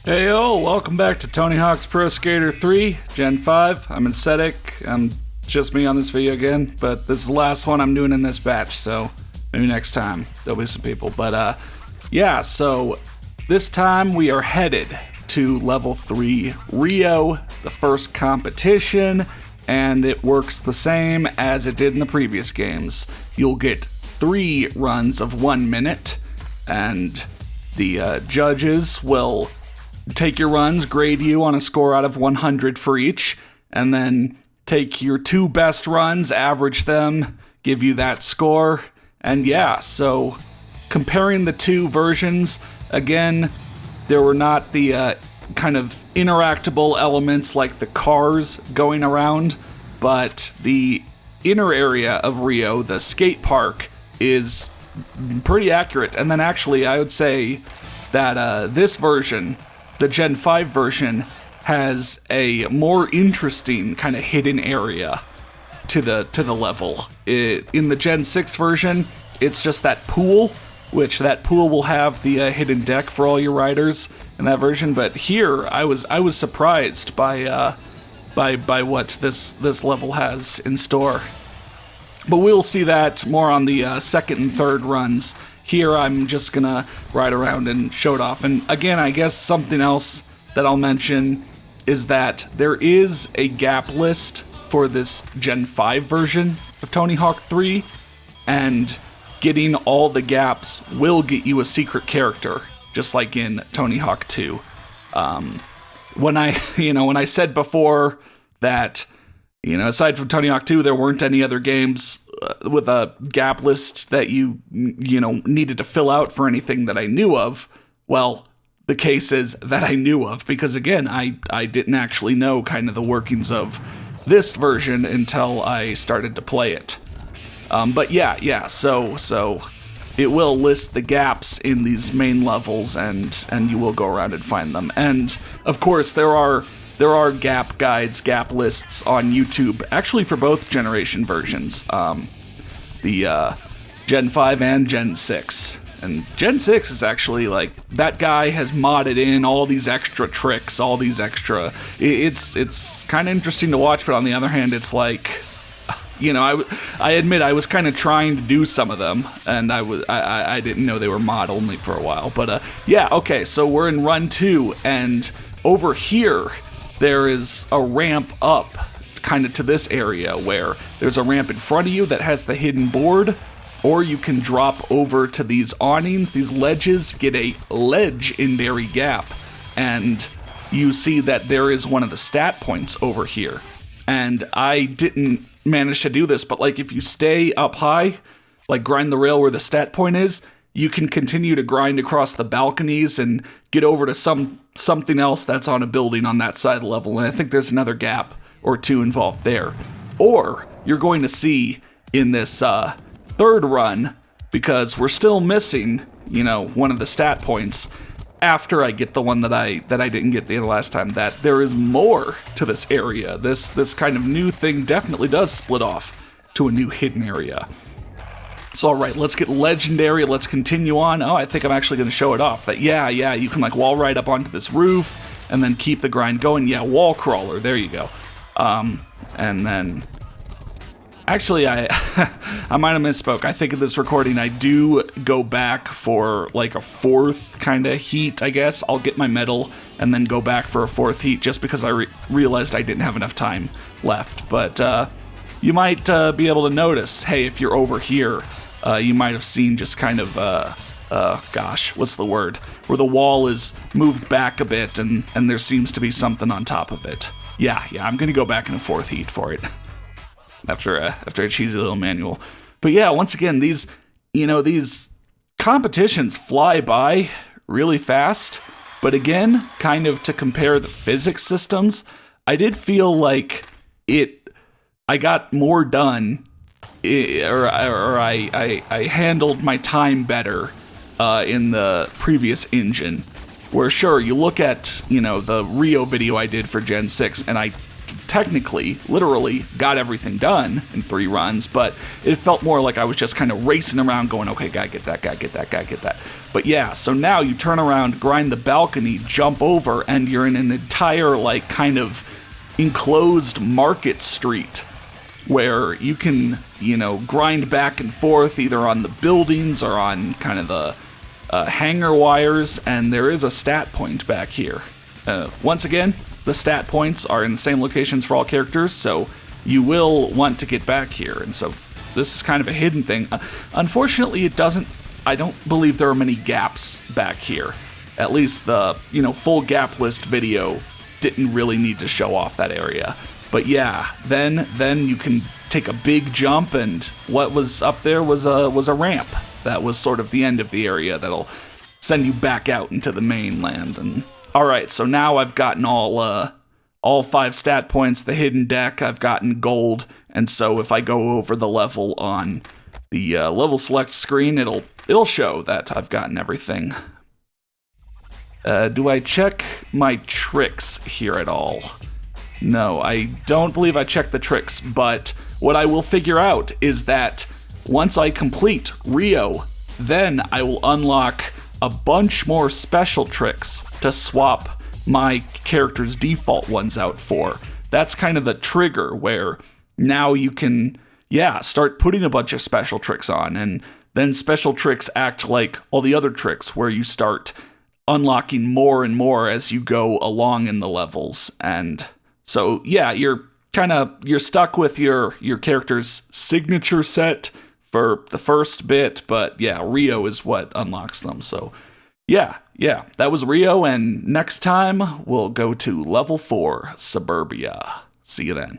Hey yo, welcome back to Tony Hawk's Pro Skater 3, Gen 5. I'm Ascetic. Just me on this video again, but this is the last one I'm doing in this batch, so maybe next time there'll be some people. But yeah, so this time we are headed to level 3 Rio, the first competition, and it works the same as it did in the previous games. You'll get 3 runs of 1 minute, and the judges will take your runs, grade you on a score out of 100 for each, and then take your 2 best runs, average them, give you that score. And yeah, so comparing the 2 versions, again, there were not the kind of interactable elements like the cars going around, but the inner area of Rio, the skate park, is pretty accurate. And then actually, I would say that this version, the Gen 5 version, has a more interesting kind of hidden area to the level. In the Gen 6 version, it's just that pool, which that pool will have the hidden deck for all your riders in that version. But here, I was surprised by what this level has in store. But we'll see that more on the second and third runs. Here, I'm just gonna ride around and show it off. And again, I guess something else that I'll mention is that there is a gap list for this Gen 5 version of Tony Hawk 3, and getting all the gaps will get you a secret character, just like in Tony Hawk 2. When I said before that, aside from Tony Hawk 2, there weren't any other games with a gap list that you needed to fill out for anything that I knew of. Well, the case is that I knew of, because again, I didn't actually know kind of the workings of this version until I started to play it. But yeah, so it will list the gaps in these main levels, and you will go around and find them. And of course, there are gap guides, gap lists on YouTube, actually for both generation versions, the Gen 5 and Gen 6. And Gen 6 is actually, like, that guy has modded in all these extra tricks, all these extra... It's kind of interesting to watch, but on the other hand, it's like... I admit I was kind of trying to do some of them, and I didn't know they were mod only for a while. But yeah, okay, so we're in Run 2, and over here, there is a ramp up kind of to this area where there's a ramp in front of you that has the hidden board, or you can drop over to these awnings, these ledges, get a legendary gap, and you see that there is one of the stat points over here. And I didn't manage to do this, but like if you stay up high, like grind the rail where the stat point is, you can continue to grind across the balconies and get over to something else that's on a building on that side of the level. And I think there's another gap or 2 involved there. Or you're going to see in this third run, because we're still missing, one of the stat points after I get the one that I didn't get the last time, that there is more to this area. This kind of new thing definitely does split off to a new hidden area. So alright, let's get legendary, let's continue on. Oh, I think I'm actually going to show it off. That yeah, you can like wall ride up onto this roof and then keep the grind going. Yeah, wall crawler, there you go. And then... Actually, I might have misspoke. I think in this recording I do go back for like a 4th kind of heat, I guess. I'll get my medal and then go back for a 4th heat just because I realized I didn't have enough time left. But you might be able to notice, hey, if you're over here, you might have seen just kind of, gosh, what's the word? Where the wall is moved back a bit and there seems to be something on top of it. Yeah, I'm going to go back in a 4th heat for it. After a cheesy little manual. But yeah, once again, these competitions fly by really fast. But again, kind of to compare the physics systems, I did feel like I got more done, or I handled my time better in the previous engine. Where sure, you look at, the Rio video I did for Gen 6, and I technically, literally, got everything done in 3 runs, but it felt more like I was just kind of racing around going, okay, gotta get that, gotta get that, gotta get that. But yeah, so now you turn around, grind the balcony, jump over, and you're in an entire, like, kind of enclosed market street where you can, you know, grind back and forth either on the buildings or on kind of the hanger wires, and there is a stat point back here. Once again, the stat points are in the same locations for all characters, so you will want to get back here, and so this is kind of a hidden thing. Unfortunately, I don't believe there are many gaps back here. At least the, you know, full gap list video didn't really need to show off that area. But yeah, then you can take a big jump, and what was up there was a ramp. That was sort of the end of the area that'll send you back out into the mainland. And all right, so now I've gotten all 5 stat points, the hidden deck, I've gotten gold, and so if I go over the level on the level select screen, it'll show that I've gotten everything. Do I check my tricks here at all? No, I don't believe I checked the tricks, but what I will figure out is that once I complete Rio, then I will unlock a bunch more special tricks to swap my character's default ones out for. That's kind of the trigger where now you can, start putting a bunch of special tricks on, and then special tricks act like all the other tricks where you start unlocking more and more as you go along in the levels. And so, yeah, you're stuck with your character's signature set for the first bit, but yeah, Rio is what unlocks them. So yeah, that was Rio, and next time we'll go to level 4, Suburbia. See you then.